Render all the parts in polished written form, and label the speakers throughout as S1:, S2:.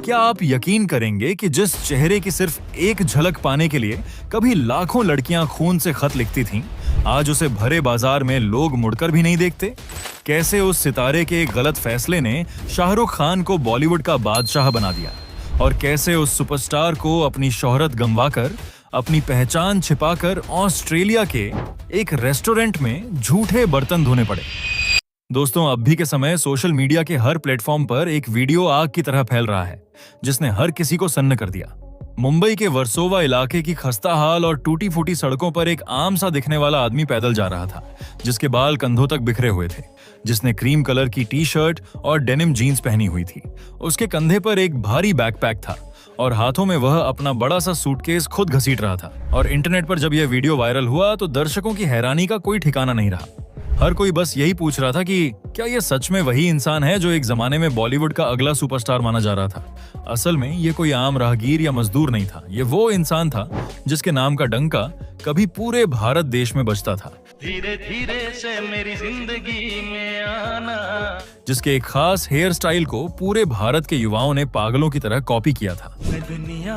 S1: क्या आप यकीन करेंगे कि जिस चेहरे की सिर्फ एक झलक पाने के लिए कभी लाखों लड़कियां खून से खत लिखती थीं, आज उसे भरे बाजार में लोग मुड़कर भी नहीं देखते? कैसे उस सितारे के एक गलत फैसले ने शाहरुख खान को बॉलीवुड का बादशाह बना दिया और कैसे उस सुपरस्टार को अपनी शोहरत गंवाकर, अपनी पहचान छिपाकर ऑस्ट्रेलिया के एक रेस्टोरेंट में झूठे बर्तन धोने पड़े। दोस्तों, अभी के समय सोशल मीडिया के हर प्लेटफॉर्म पर एक वीडियो आग की तरह फैल रहा है जिसने हर किसी को सन्न कर दिया। मुंबई के वर्सोवा इलाके की खस्ताहाल और टूटी फूटी सड़कों पर एक आम सा दिखने वाला आदमी पैदल जा रहा था, जिसके बाल कंधों तक बिखरे हुए थे, जिसने क्रीम कलर की टी शर्ट और डेनिम जीन्स पहनी हुई थी। उसके कंधे पर एक भारी बैकपैक था और हाथों में वह अपना बड़ा सा सूटकेस खुद घसीट रहा था। और इंटरनेट पर जब यह वीडियो वायरल हुआ तो दर्शकों की हैरानी का कोई ठिकाना नहीं रहा। हर कोई बस यही पूछ रहा था कि क्या यह सच में वही इंसान है जो एक जमाने में बॉलीवुड का अगला सुपरस्टार माना जा रहा था। असल में ये कोई आम राहगीर या मजदूर नहीं था, ये वो इंसान था जिसके नाम का डंका कभी पूरे भारत देश में बजता था।
S2: धीरे धीरे से मेरी जिंदगी में आना,
S1: जिसके एक खास हेयर स्टाइल को पूरे भारत के युवाओं ने पागलों की तरह कॉपी किया था।
S2: मैं दुनिया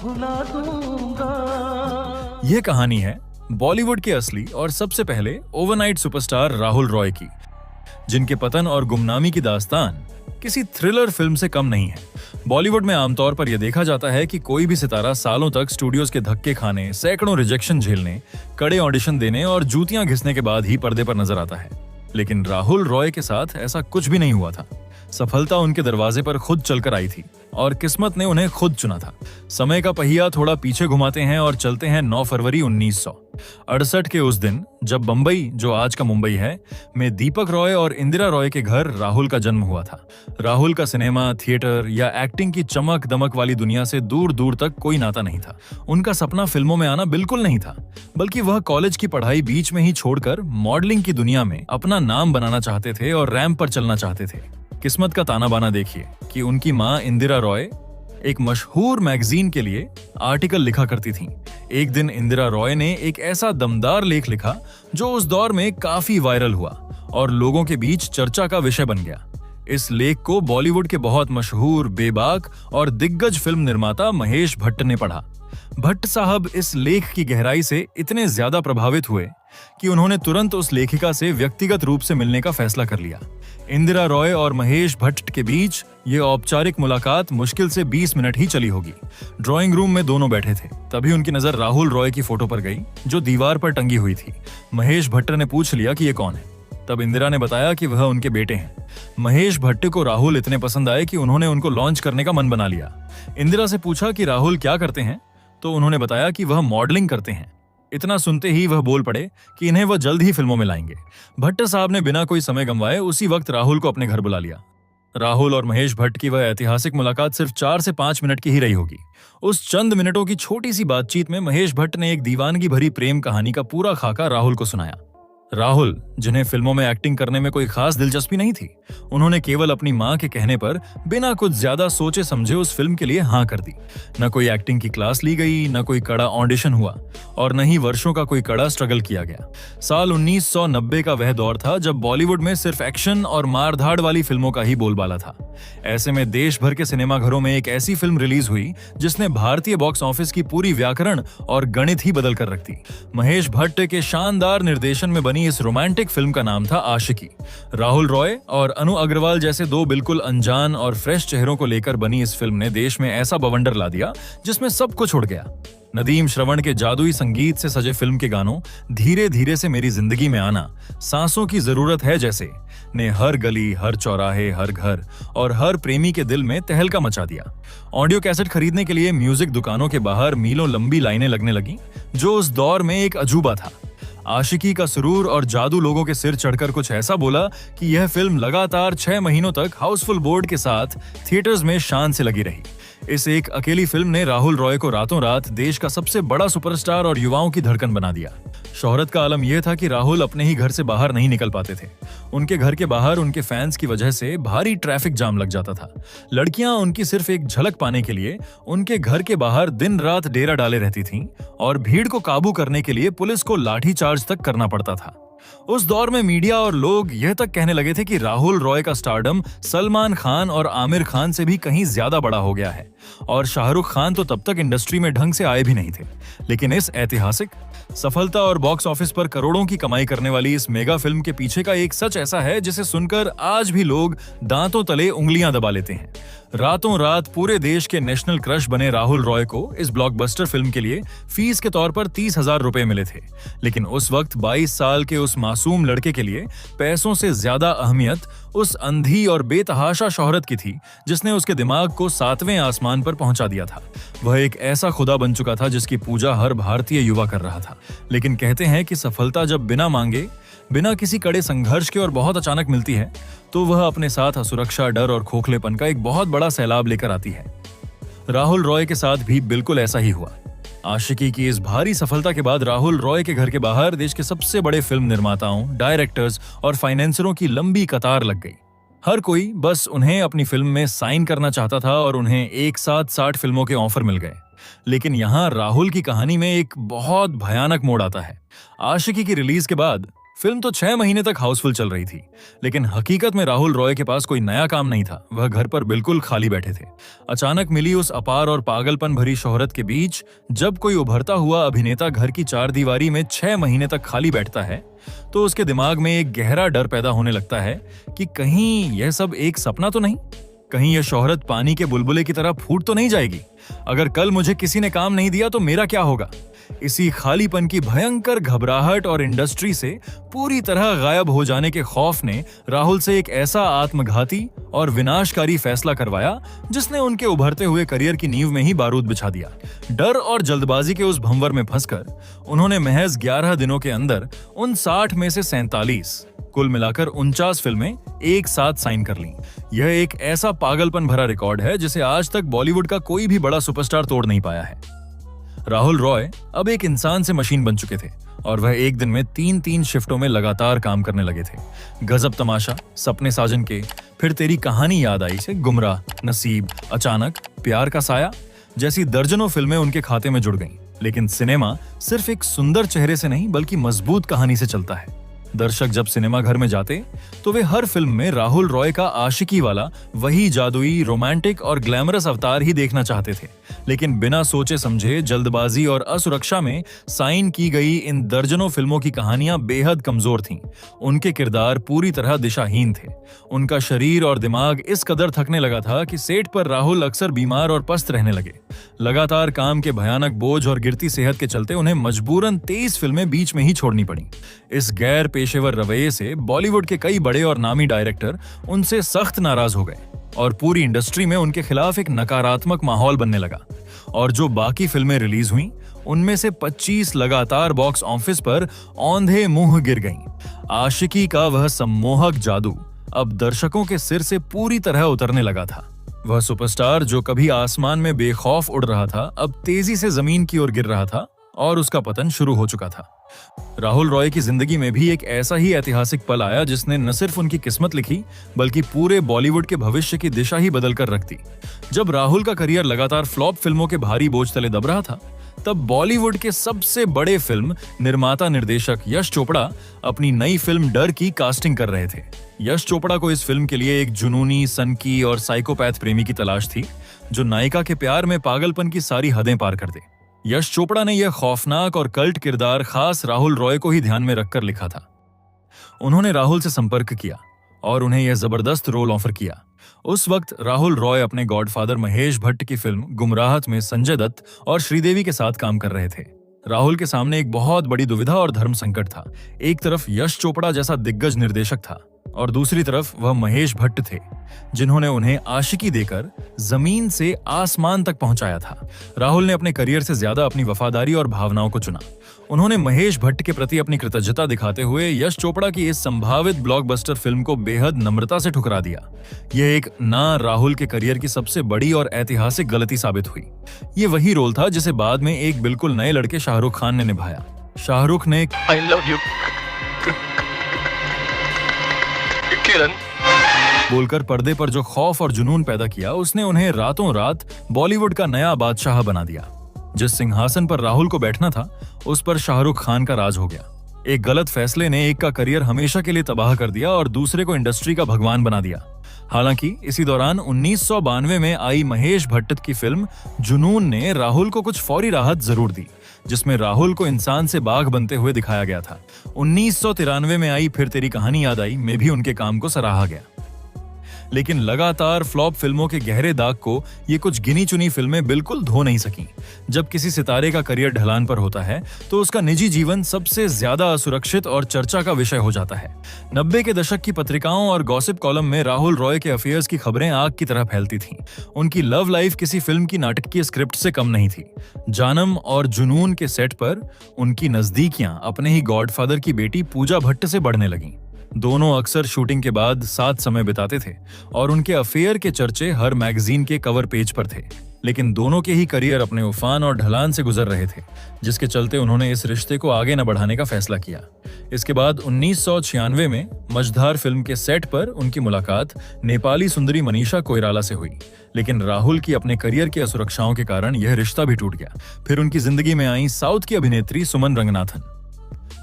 S2: भुला दूंगा।
S1: यह कहानी है बॉलीवुड के असली और सबसे पहले ओवरनाइट सुपरस्टार राहुल रॉय की, जिनके पतन और गुमनामी की दास्तान किसी थ्रिलर फिल्म से कम नहीं है। बॉलीवुड में आमतौर पर यह देखा जाता है कि कोई भी सितारा सालों तक स्टूडियोज के धक्के खाने, सैकड़ों रिजेक्शन झेलने, कड़े ऑडिशन देने और जूतियां घिसने के बाद ही पर्दे पर नजर आता है। लेकिन राहुल रॉय के साथ ऐसा कुछ भी नहीं हुआ था। सफलता उनके दरवाजे पर खुद चलकर आई थी और किस्मत ने उन्हें खुद चुना था। समय का पहिया थोड़ा पीछे घुमाते हैं और चलते हैं 9 फरवरी 1968 के उस दिन जब बंबई, जो आज का मुंबई है, में दीपक रॉय और इंदिरा रॉय के घर राहुल का जन्म हुआ था। राहुल का सिनेमा, थिएटर या एक्टिंग की चमक दमक वाली दुनिया से दूर दूर तक कोई नाता नहीं था। उनका सपना फिल्मों में आना बिल्कुल नहीं था, बल्कि वह कॉलेज की पढ़ाई बीच में ही छोड़कर मॉडलिंग की दुनिया में अपना नाम बनाना चाहते थे और रैंप पर चलना चाहते थे। किस्मत का ताना बाना देखिए कि उनकी मां इंदिरा रॉय एक मशहूर मैगजीन के लिए आर्टिकल लिखा करती थीं। एक दिन इंदिरा रॉय ने एक ऐसा दमदार लेख लिखा जो उस दौर में काफी वायरल हुआ और लोगों के बीच चर्चा का विषय बन गया। इस लेख को बॉलीवुड के बहुत मशहूर, बेबाक और दिग्गज फिल्म निर्माता महेश भट्ट ने पढ़ा। भट्ट साहब इस लेख की गहराई से इतने ज्यादा प्रभावित हुए कि उन्होंने तुरंत उस लेखिका से व्यक्तिगत रूप से मिलने का फैसला कर लिया। इंदिरा रॉय और महेश भट्ट के बीच ये औपचारिक मुलाकात मुश्किल से 20 मिनट ही चली होगी। ड्राइंग रूम में दोनों बैठे थे, तभी उनकी नजर राहुल रॉय की फोटो पर गई जो दीवार पर टंगी हुई थी। महेश भट्ट ने पूछ लिया कि ये कौन है। तब इंदिरा ने बताया कि वह उनके बेटे हैं। महेश भट्ट को राहुल इतने पसंद आए कि उन्होंने उनको लॉन्च करने का मन बना लिया। इंदिरा से पूछा कि राहुल क्या करते हैं, तो उन्होंने बताया कि वह मॉडलिंग करते हैं। इतना सुनते ही वह बोल पड़े कि इन्हें वह जल्द ही फिल्मों में लाएंगे। भट्ट साहब ने बिना कोई समय गंवाए उसी वक्त राहुल को अपने घर बुला लिया। राहुल और महेश भट्ट की वह ऐतिहासिक मुलाकात सिर्फ 4 से 5 मिनट की ही रही होगी। उस चंद मिनटों की छोटी सी बातचीत में महेश भट्ट ने एक दीवानगी भरी प्रेम कहानी का पूरा खाका राहुल को सुनाया। राहुल, जिन्हें फिल्मों में एक्टिंग करने में कोई खास दिलचस्पी नहीं थी, उन्होंने केवल अपनी मां के कहने पर बिना कुछ ज्यादा सोचे समझे उस फिल्म के लिए हाँ कर दी। न कोई एक्टिंग की क्लास ली गई, न कोई कड़ा ऑडिशन हुआ और न ही वर्षों का कोई कड़ा स्ट्रगल किया गया। साल 1990 का वह दौर था जब बॉलीवुड में सिर्फ एक्शन और मारधाड़ वाली फिल्मों का ही बोलबाला था। ऐसे में देश भर के सिनेमाघरों में एक ऐसी फिल्म रिलीज हुई जिसने भारतीय बॉक्स ऑफिस की पूरी व्याकरण और गणित ही बदल कर रख दी। महेश भट्ट के शानदार निर्देशन में बनी इस रोमांटिक फिल्म का नाम था आशिकी। राहुल रॉय और अनु अग्रवाल जैसे दो बिल्कुल अनजान और फ्रेश चेहरों को लेकर बनी इस फिल्म ने देश में ऐसा बवंडर ला दिया जिसमें सब कुछ उड़ गया। नदीम श्रवण के जादुई संगीत से सजे फिल्म के गानों धीरे धीरे से मेरी जिंदगी में आना, सांसों की जरूरत है जैसे ने हर गली, हर चौराहे, हर घर और हर प्रेमी के दिल में तहलका मचा दिया। ऑडियो कैसेट खरीदने के लिए म्यूजिक दुकानों के बाहर मीलों लंबी लाइनें लगने लगी, जो उस दौर में एक अजूबा था। आशिकी का सुरूर और जादू लोगों के सिर चढ़कर कुछ ऐसा बोला कि यह फिल्म लगातार 6 महीनों तक हाउसफुल बोर्ड के साथ थिएटर्स में शान से लगी रही। इस एक अकेली फिल्म ने राहुल रॉय को रातों रात देश का सबसे बड़ा सुपरस्टार और युवाओं की धड़कन बना दिया। शोहरत का आलम यह था कि राहुल अपने ही घर से बाहर नहीं निकल पाते थे। उनके घर के बाहर उनके फैंस की वजह से भारी ट्रैफिक जाम लग जाता था। लड़कियां उनकी सिर्फ एक झलक पाने के लिए उनके घर के बाहर दिन रात डेरा डाले रहती थीं और भीड़ को काबू करने के लिए पुलिस को लाठीचार्ज तक करना पड़ता था। उस दौर में मीडिया और लोग यह तक कहने लगे थे कि राहुल रॉय का स्टारडम सलमान खान और आमिर खान से भी कहीं ज्यादा बड़ा हो गया है, और शाहरुख खान तो तब तक इंडस्ट्री में ढंग से आए भी नहीं थे। लेकिन इस ऐतिहासिक सफलता और बॉक्स ऑफिस पर करोड़ों की कमाई करने वाली इस मेगा फिल्म के पीछे का एक सच ऐसा है जिसे सुनकर आज भी लोग दांतों तले उंगलियां दबा लेते हैं। रातों रात पूरे देश के नेशनल क्रश बने राहुल रॉय को इस ब्लॉकबस्टर फिल्म के लिए फीस के तौर पर 30,000 रुपए मिले थे। लेकिन उस वक्त 22 साल के उस मासूम लड़के के लिए पैसों से ज्यादा अहमियत उस अंधी और बेतहाशा शोहरत की थी जिसने उसके दिमाग को 7वें आसमान पर पहुंचा दिया था। वह एक ऐसा खुदा बन चुका था जिसकी पूजा हर भारतीय युवा कर रहा था। लेकिन कहते हैं कि सफलता जब बिना मांगे, बिना किसी कड़े संघर्ष के और बहुत अचानक मिलती है, तो वह अपने साथ असुरक्षा, डर और खोखलेपन का एक बहुत बड़ा सैलाब लेकर आती है। राहुल रॉय के साथ भी बिल्कुल ऐसा ही हुआ। आशिकी की इस भारी सफलता के बाद राहुल रॉय के घर के बाहर देश के सबसे बड़े फिल्म निर्माताओं, डायरेक्टर्स और फाइनेंसरों की लंबी कतार लग गई। हर कोई बस उन्हें अपनी फिल्म में साइन करना चाहता था और उन्हें एक साथ 60 फिल्मों के ऑफर मिल गए। लेकिन यहाँ राहुल की कहानी में एक बहुत भयानक मोड़ आता है। आशिकी की रिलीज के बाद फिल्म तो 6 महीने तक हाउसफुल चल रही थी, लेकिन हकीकत में राहुल रॉय के पास कोई नया काम नहीं था। वह घर पर बिल्कुल खाली बैठे थे। अचानक मिली उस अपार और पागलपन भरी शोहरत के बीच जब कोई उभरता हुआ अभिनेता घर की 4 दीवारी में 6 महीने तक खाली बैठता है, तो उसके दिमाग में एक गहरा डर पैदा होने लगता है कि कहीं यह सब एक सपना तो नहीं, कहीं यह शोहरत पानी के बुलबुले की तरह फूट तो नहीं जाएगी। अगर कल मुझे किसी ने काम नहीं दिया तो मेरा क्या होगा। इसी खालीपन की भयंकर घबराहट और इंडस्ट्री से पूरी तरह गायब हो जाने के खौफ ने राहुल से एक ऐसा आत्मघाती और विनाशकारी फैसला करवाया जिसने उनके उभरते हुए करियर की नींव में ही बारूद बिछा दिया। डर और जल्दबाजी के उस भंवर में फंसकर उन्होंने महज 11 दिनों के अंदर उन 60 में से 47, कुल मिलाकर 49 फिल्में एक साथ साइन कर लीं। यह एक ऐसा पागलपन भरा रिकॉर्ड है जिसे आज तक बॉलीवुड का कोई भी बड़ा सुपरस्टार तोड़ नहीं पाया है। राहुल रॉय अब एक इंसान से मशीन बन चुके थे और वह एक दिन में 3-3 शिफ्टों में लगातार काम करने लगे थे। गजब तमाशा, सपने साजन के, फिर तेरी कहानी याद आई से, गुमराह, नसीब, अचानक, प्यार का साया जैसी दर्जनों फिल्में उनके खाते में जुड़ गईं। लेकिन सिनेमा सिर्फ एक सुंदर चेहरे से नहीं बल्कि मजबूत कहानी से चलता है। दर्शक जब सिनेमा घर में जाते तो वे हर फिल्म में राहुल रॉय का आशिकी वाला वही जादुई, रोमांटिक और ग्लैमरस अवतार ही देखना चाहते थे। लेकिन बिना सोचे समझे, जल्दबाजी और असुरक्षा में साइन की गई इन दर्जनों फिल्मों की कहानियां बेहद कमजोर थीं। उनके किरदार पूरी तरह दिशाहीन थे। उनका शरीर और दिमाग इस कदर थकने लगा था कि सेट पर राहुल अक्सर बीमार और पस्त रहने लगे। लगातार काम के भयानक बोझ और गिरती सेहत के चलते उन्हें मजबूरन 23 फिल्में बीच में ही छोड़नी पड़ी। इस गैर पेशेवर रवैये से बॉलीवुड के कई बड़े और नामी डायरेक्टर उनसे सख्त नाराज हो गए और पूरी इंडस्ट्री में उनके खिलाफ एक नकारात्मक माहौल बनने लगा। और जो बाकी फिल्में रिलीज हुईं, उनमें से 25 लगातार बॉक्स ऑफिस पर औंधे मुंह गिर गईं। आशिकी का वह सम्मोहक जादू अब दर्शकों के सिर से पूरी तरह उतरने लगा था। वह सुपरस्टार जो कभी आसमान में बेखौफ उड़ रहा था, अब तेजी से जमीन की ओर गिर रहा था और उसका पतन शुरू हो चुका था। राहुल रॉय की जिंदगी में भी एक ऐसा ही ऐतिहासिक पल आया जिसने न सिर्फ उनकी किस्मत लिखी बल्कि पूरे बॉलीवुड के भविष्य की दिशा ही बदल कर रख दी। जब राहुल का करियर लगातार फ्लॉप फिल्मों के भारी बोझ तले दब रहा था, तब बॉलीवुड के सबसे बड़े फिल्म निर्माता निर्देशक यश चोपड़ा अपनी नई फिल्म डर की कास्टिंग कर रहे थे। यश चोपड़ा को इस फिल्म के लिए एक जुनूनी, सनकी और साइकोपैथ प्रेमी की तलाश थी जो नायिका के प्यार में पागलपन की सारी हदें पार कर दे। यश चोपड़ा ने यह खौफनाक और कल्ट किरदार खास राहुल रॉय को ही ध्यान में रखकर लिखा था। उन्होंने राहुल से संपर्क किया और उन्हें यह जबरदस्त रोल ऑफर किया। उस वक्त राहुल रॉय अपने गॉडफादर महेश भट्ट की फिल्म गुमराहत में संजय दत्त और श्रीदेवी के साथ काम कर रहे थे। राहुल के सामने एक बहुत बड़ी दुविधा और धर्म संकट था। एक तरफ यश चोपड़ा जैसा दिग्गज निर्देशक था और दूसरी तरफ वह महेश भट्ट थे जिन्होंने उन्हें आशिकी देकर जमीन से आसमान तक पहुंचाया था। राहुल ने अपने करियर से ज्यादा अपनी वफादारी और भावनाओं को चुना। उन्होंने महेश भट्ट के प्रति अपनी कृतज्ञता दिखाते हुए यश चोपड़ा की इस संभावित ब्लॉकबस्टर फिल्म को बेहद नम्रता से ठुकरा दिया। यह एक ना राहुल के करियर की सबसे बड़ी और ऐतिहासिक गलती साबित हुई। ये वही रोल था जिसे बाद में एक बिल्कुल नए लड़के शाहरुख खान ने निभाया। शाहरुख ने
S2: I love you, किरण
S1: बोलकर पर्दे पर जो खौफ और जुनून पैदा किया, उसने उन्हें रातों रात बॉलीवुड का नया बादशाह बना दिया। जिस सिंहासन पर राहुल को बैठना था, उस पर शाहरुख खान का राज हो गया। एक गलत फैसले ने एक का करियर हमेशा के लिए तबाह कर दिया और दूसरे को इंडस्ट्री का भगवान बना दिया। हालांकि इसी दौरान 1992 में आई महेश भट्ट की फिल्म जुनून ने राहुल को कुछ फौरी राहत जरूर दी, जिसमें राहुल को इंसान से बाघ बनते हुए दिखाया गया था। 1993 में आई फिर तेरी कहानी याद आई में भी उनके काम को सराहा गया। लेकिन लगातार फ्लॉप फिल्मों के गहरे दाग को ये कुछ गिनी चुनी फिल्में बिल्कुल धो नहीं सकी। जब किसी सितारे का करियर ढलान पर होता है तो उसका निजी जीवन सबसे ज्यादा असुरक्षित और चर्चा का विषय हो जाता है। 90 के दशक की पत्रिकाओं और गॉसिप कॉलम में राहुल रॉय के अफेयर्स की खबरें आग की तरह फैलती थीं। उनकी लव लाइफ किसी फिल्म की नाटकीय स्क्रिप्ट से कम नहीं थी। जानम और जुनून के सेट पर उनकी नजदीकियां अपने ही गॉडफादर की बेटी पूजा भट्ट से बढ़ने लगीं। दोनों अक्सर शूटिंग के बाद साथ समय बिताते थे और उनके अफेयर के चर्चे हर मैगजीन के कवर पेज पर थे। लेकिन दोनों के ही करियर अपने उफान और ढलान से गुजर रहे थे, जिसके चलते उन्होंने इस रिश्ते को आगे न बढ़ाने का फैसला किया। इसके बाद 1996 में मझधार फिल्म के सेट पर उनकी मुलाकात नेपाली सुंदरी मनीषा कोइराला से हुई। लेकिन राहुल की अपने करियर की असुरक्षाओं के कारण यह रिश्ता भी टूट गया। फिर उनकी जिंदगी में आई साउथ की अभिनेत्री सुमन रंगनाथन।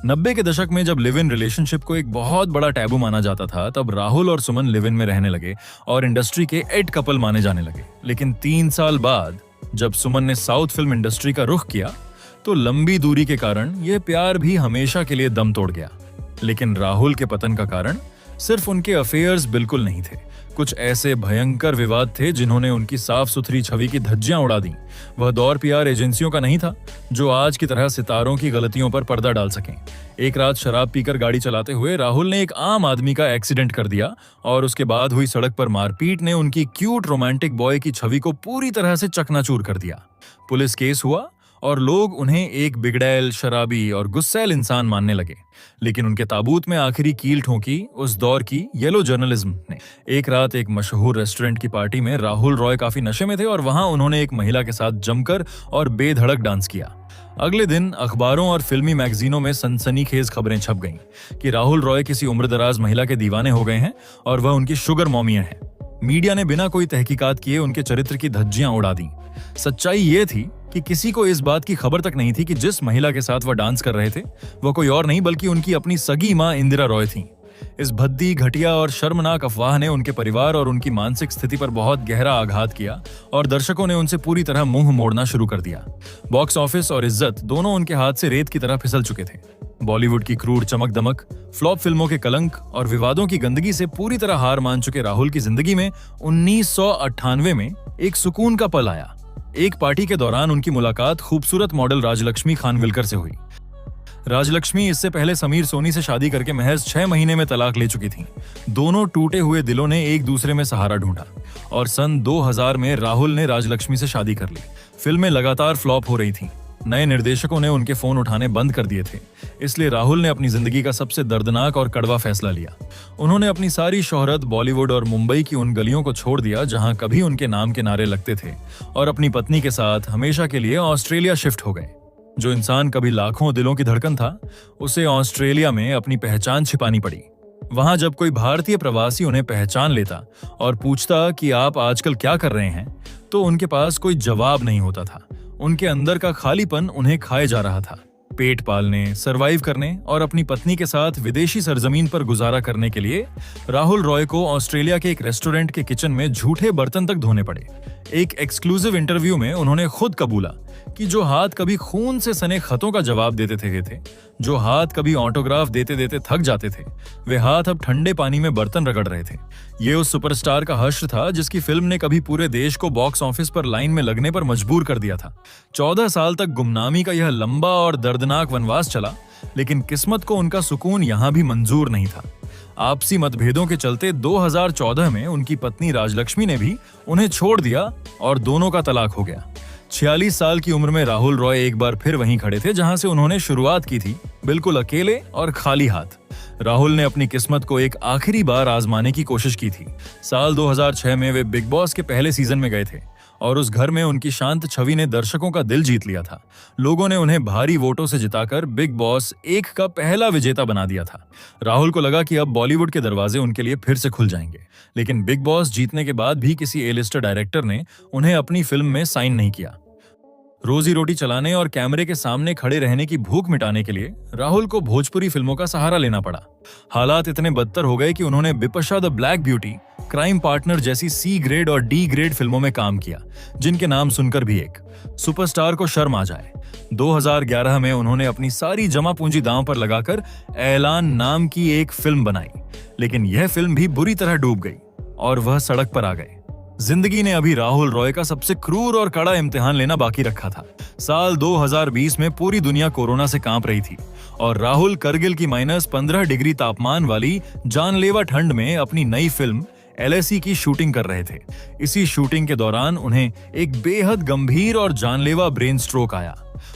S1: 90 के दशक में जब लिव इन रिलेशनशिप को एक बहुत बड़ा टैबू माना जाता था, तब राहुल और सुमन लिव इन में रहने लगे और इंडस्ट्री के एड कपल माने जाने लगे। लेकिन 3 साल बाद जब सुमन ने साउथ फिल्म इंडस्ट्री का रुख किया तो लंबी दूरी के कारण यह प्यार भी हमेशा के लिए दम तोड़ गया। लेकिन राहुल के पतन का कारण सिर्फ उनके अफेयर्स बिल्कुल नहीं थे। कुछ ऐसे भयंकर विवाद थे जिन्होंने उनकी साफ सुथरी छवि की धज्जियां उड़ा दी। वह दौर पीआर एजेंसियों का नहीं था जो आज की तरह सितारों की गलतियों पर पर्दा डाल सकें। एक रात शराब पीकर गाड़ी चलाते हुए राहुल ने एक आम आदमी का एक्सीडेंट कर दिया और उसके बाद हुई सड़क पर मारपीट ने उनकी क्यूट रोमांटिक बॉय की छवि को पूरी तरह से चकनाचूर कर दिया। पुलिस केस हुआ और लोग उन्हें एक बिगड़ैल, शराबी और गुस्सैल इंसान मानने लगे। लेकिन उनके ताबूत में आखिरी कील ठोंकी उस दौर की येलो जर्नलिज्म ने। एक रात एक मशहूर रेस्टोरेंट की पार्टी में राहुल रॉय काफी नशे में थे और वहां उन्होंने एक महिला के साथ जमकर और बेधड़क डांस किया। अगले दिन अखबारों और फिल्मी मैगजीनों में सनसनीखेज खबरें छप गईं कि राहुल रॉय किसी उम्रदराज महिला के दीवाने हो गए हैं और वह उनकी शुगर मॉमी है। मीडिया ने बिना कोई तहकीकात किए उनके चरित्र की धज्जियां उड़ा दी। सच्चाई ये थी कि किसी को इस बात की खबर तक नहीं थी कि जिस महिला के साथ वह डांस कर रहे थे वह कोई और नहीं बल्कि उनकी अपनी सगी मां इंदिरा रॉय थीं। इस भद्दी, घटिया और शर्मनाक अफवाह ने उनके परिवार और उनकी मानसिक स्थिति पर बहुत गहरा आघात किया और दर्शकों ने उनसे पूरी तरह मुंह मोड़ना शुरू कर दिया। बॉक्स ऑफिस और इज्जत दोनों उनके हाथ से रेत की तरह फिसल चुके थे। बॉलीवुड की क्रूर चमक दमक, फ्लॉप फिल्मों के कलंक और विवादों की गंदगी से पूरी तरह हार मान चुके राहुल की जिंदगी में 1998 में एक सुकून का पल आया। एक पार्टी के दौरान उनकी मुलाकात खूबसूरत मॉडल राजलक्ष्मी खानविलकर से हुई। राजलक्ष्मी इससे पहले समीर सोनी से शादी करके महज 6 महीने में तलाक ले चुकी थीं। दोनों टूटे हुए दिलों ने एक दूसरे में सहारा ढूंढा और सन 2000 में राहुल ने राजलक्ष्मी से शादी कर ली। फिल्में लगातार फ्लॉप हो रही थीं। नए निर्देशकों ने उनके फोन उठाने बंद कर दिए थे। इसलिए राहुल ने अपनी जिंदगी का सबसे दर्दनाक और कड़वा फैसला लिया। उन्होंने अपनी सारी शोहरत बॉलीवुड और मुंबई की उन गलियों को छोड़ दिया जहां कभी उनके नाम के नारे लगते थे और अपनी पत्नी के साथ हमेशा के लिए ऑस्ट्रेलिया शिफ्ट हो गए। जो इंसान कभी लाखों दिलों की धड़कन था, उसे ऑस्ट्रेलिया में अपनी पहचान छिपानी पड़ी। वहां जब कोई भारतीय प्रवासी उन्हें पहचान लेता और पूछता कि आप आजकल क्या कर रहे हैं, तो उनके पास कोई जवाब नहीं होता था। उनके अंदर का खालीपन उन्हें खाए जा रहा था। पेट पालने, सरवाइव करने और अपनी पत्नी के साथ विदेशी सरजमीन पर गुजारा करने के लिए राहुल रॉय को ऑस्ट्रेलिया के एक रेस्टोरेंट के किचन में झूठे बर्तन तक धोने पड़े। एक एक्सक्लूसिव इंटरव्यू में उन्होंने खुद कबूला कि जो हाथ कभी खून से सने खतों का जवाब देते थे, जो हाथ कभी ऑटोग्राफ देते देते थक जाते थे, वे हाथ अब ठंडे पानी में बर्तन रगड़ रहे थे। ये उस सुपरस्टार का हश्र था जिसकी फिल्म ने कभी पूरे देश को बॉक्स ऑफिस पर लाइन में लगने पर मजबूर कर दिया था। 14 साल तक गुमनामी का यह लंबा और दर्दनाक वनवास चला, लेकिन किस्मत को उनका सुकून यहां भी मंजूर नहीं था। आपसी मतभेदों के चलते 2014 में उनकी पत्नी राजलक्ष्मी ने भी उन्हें छोड़ दिया और दोनों का तलाक हो गया। 46 साल की उम्र में राहुल रॉय एक बार फिर वहीं खड़े थे जहां से उन्होंने शुरुआत की थी, बिल्कुल अकेले और खाली हाथ। राहुल ने अपनी किस्मत को एक आखिरी बार आजमाने की कोशिश की थी। साल 2006 में वे बिग बॉस के पहले सीजन में गए थे और उस घर में उनकी शांत छवि ने दर्शकों का दिल जीत लिया था। लोगों ने उन्हें भारी वोटों से जिताकर बिग बॉस 1 का पहला विजेता बना दिया था। राहुल को लगा कि अब बॉलीवुड के दरवाजे उनके लिए फिर से खुल जाएंगे, लेकिन बिग बॉस जीतने के बाद भी किसी ए लिस्टर डायरेक्टर ने उन्हें अपनी फिल्म में साइन नहीं किया। रोजी रोटी चलाने और कैमरे के सामने खड़े रहने की भूख मिटाने के लिए राहुल को भोजपुरी फिल्मों का सहारा लेना पड़ा। हालात इतने बदतर हो गए कि उन्होंने Bipasha the black beauty, crime partner जैसी सी ग्रेड और डी ग्रेड फिल्मों में काम किया, जिनके नाम सुनकर भी एक सुपरस्टार को शर्म आ जाए। 2011 में उन्होंने अपनी सारी जमा पूंजी दांव पर लगाकर ऐलान नाम की एक फिल्म बनाई, लेकिन यह फिल्म भी बुरी तरह डूब गई और वह सड़क पर आ गए। जिंदगी ने अभी राहुल रॉय का सबसे क्रूर और कड़ा इम्तिहान लेना बाकी रखा था। साल 2020 में पूरी दुनिया कोरोना से कांप रही थी और राहुल करगिल की -15 डिग्री तापमान वाली जानलेवा ठंड में अपनी नई फिल्म LAC की शूटिंग कर रहे थे। इसी शूटिंग के दौरान उन्हें एक बेहद गंभीर और जानलेवा ब्रेन स्ट्रोक आया।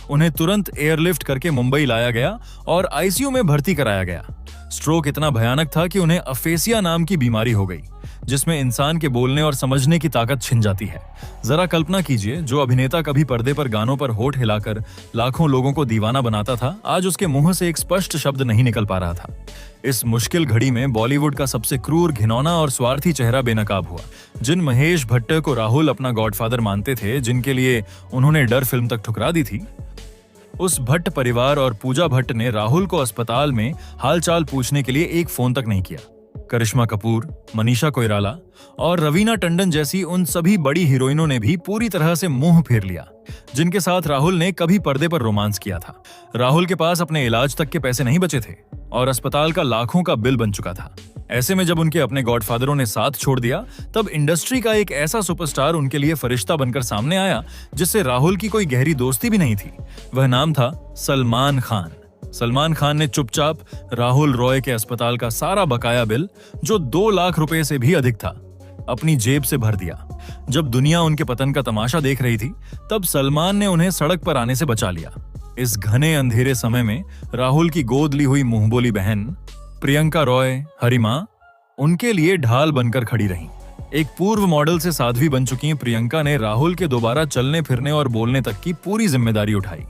S1: उन्हें तुरंत एयरलिफ्ट करके मुंबई लाया गया और ICU में भर्ती कराया गया। स्ट्रोक इतना भयानक था कि उन्हें अफेसिया नाम की बीमारी हो गई, जिसमें इंसान के बोलने और समझने की ताकत छिन जाती है। जरा कल्पना कीजिए, जो अभिनेता कभी पर्दे पर गानों पर होठ हिलाकर लाखों लोगों को दीवाना बनाता था, आज उसके मुंह से एक स्पष्ट शब्द नहीं निकल पा रहा था। इस मुश्किल घड़ी में बॉलीवुड का सबसे क्रूर, घिनौना और स्वार्थी चेहरा बेनकाब हुआ। जिन महेश भट्ट को राहुल अपना गॉडफादर मानते थे, जिनके लिए उन्होंने डर फिल्म तक ठुकरा दी थी, उस भट्ट परिवार और पूजा भट्ट ने राहुल को अस्पताल में हालचाल पूछने के लिए एक फोन तक नहीं किया। करिश्मा कपूर, मनीषा कोइराला और रवीना टंडन जैसी उन सभी बड़ी हीरोइनों ने भी पूरी तरह से मुंह फेर लिया, जिनके साथ राहुल ने कभी पर्दे पर रोमांस किया था। राहुल के पास अपने इलाज तक के पैसे नहीं बचे थे और अस्पताल का लाखों का बिल बन चुका था। ऐसे में जब उनके अपने गॉडफादरों ने साथ छोड़ दिया, तब इंडस्ट्री का एक ऐसा सुपरस्टार उनके लिए फरिश्ता बनकर सामने आया, जिससे राहुल की कोई गहरी दोस्ती भी नहीं थी। वह नाम था सलमान खान। सलमान खान ने चुपचाप राहुल रॉय के अस्पताल का सारा बकाया बिल, जो 2 लाख रुपए से भी अधिक था, अपनी जेब से भर दिया। जब दुनिया उनके पतन का तमाशा देख रही थी, तब सलमान ने उन्हें सड़क पर आने से बचा लिया। इस घने अंधेरे समय में राहुल की गोद ली हुई मुंहबोली बहन प्रियंका रॉय, हरिमा, उनके लिए ढाल बनकर खड़ी रहीं। एक पूर्व मॉडल से साध्वी बन चुकी प्रियंका ने राहुल के दोबारा चलने फिरने और बोलने तक की पूरी जिम्मेदारी उठाई।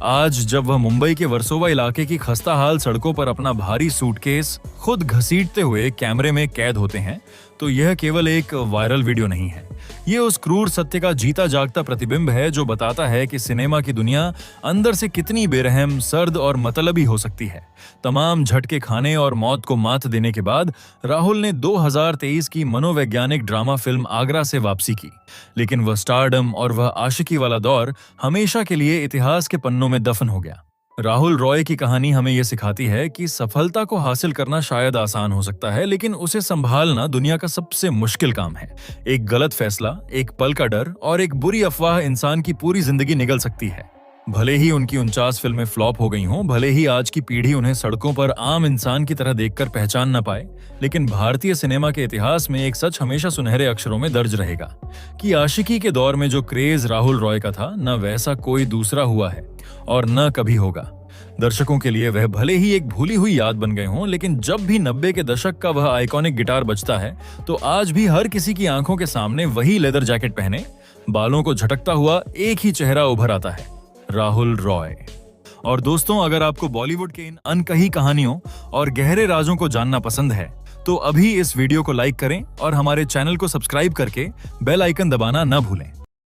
S1: आज जब वह मुंबई के वर्सोवा इलाके की खस्ताहाल सड़कों पर अपना भारी सूटकेस खुद घसीटते हुए कैमरे में कैद होते हैं, तो यह केवल एक वायरल वीडियो नहीं है। ये उस क्रूर सत्य का जीता जागता प्रतिबिंब है, जो बताता है कि सिनेमा की दुनिया अंदर से कितनी बेरहम, सर्द और मतलबी हो सकती है। तमाम झटके खाने और मौत को मात देने के बाद राहुल ने 2023 की मनोवैज्ञानिक ड्रामा फिल्म आगरा से वापसी की, लेकिन वह स्टारडम और वह आशिकी वाला दौर हमेशा के लिए इतिहास के पन्नों में दफन हो गया। राहुल रॉय की कहानी हमें यह सिखाती है कि सफलता को हासिल करना शायद आसान हो सकता है, लेकिन उसे संभालना दुनिया का सबसे मुश्किल काम है। एक गलत फैसला, एक पल का डर और एक बुरी अफवाह इंसान की पूरी जिंदगी निगल सकती है। भले ही उनकी 49 फिल्में फ्लॉप हो गई हों, भले ही आज की पीढ़ी उन्हें सड़कों पर आम इंसान की तरह देखकर पहचान न पाए, लेकिन भारतीय सिनेमा के इतिहास में एक सच हमेशा सुनहरे अक्षरों में दर्ज रहेगा कि आशिकी के दौर में जो क्रेज राहुल रॉय का था, न वैसा कोई दूसरा हुआ है और न कभी होगा। दर्शकों के लिए वह भले ही एक भूली हुई याद बन गए हों, लेकिन जब भी 90 के दशक का वह आइकॉनिक गिटार बजता है, तो आज भी हर किसी की आंखों के सामने वही लेदर जैकेट पहने, बालों को झटकता हुआ एक ही चेहरा उभर आता है, राहुल रॉय। और दोस्तों, अगर आपको बॉलीवुड के इन अनकही कहानियों और गहरे राजों को जानना पसंद है, तो अभी इस वीडियो को लाइक करें और हमारे चैनल को सब्सक्राइब करके बेल आइकन दबाना न भूलें।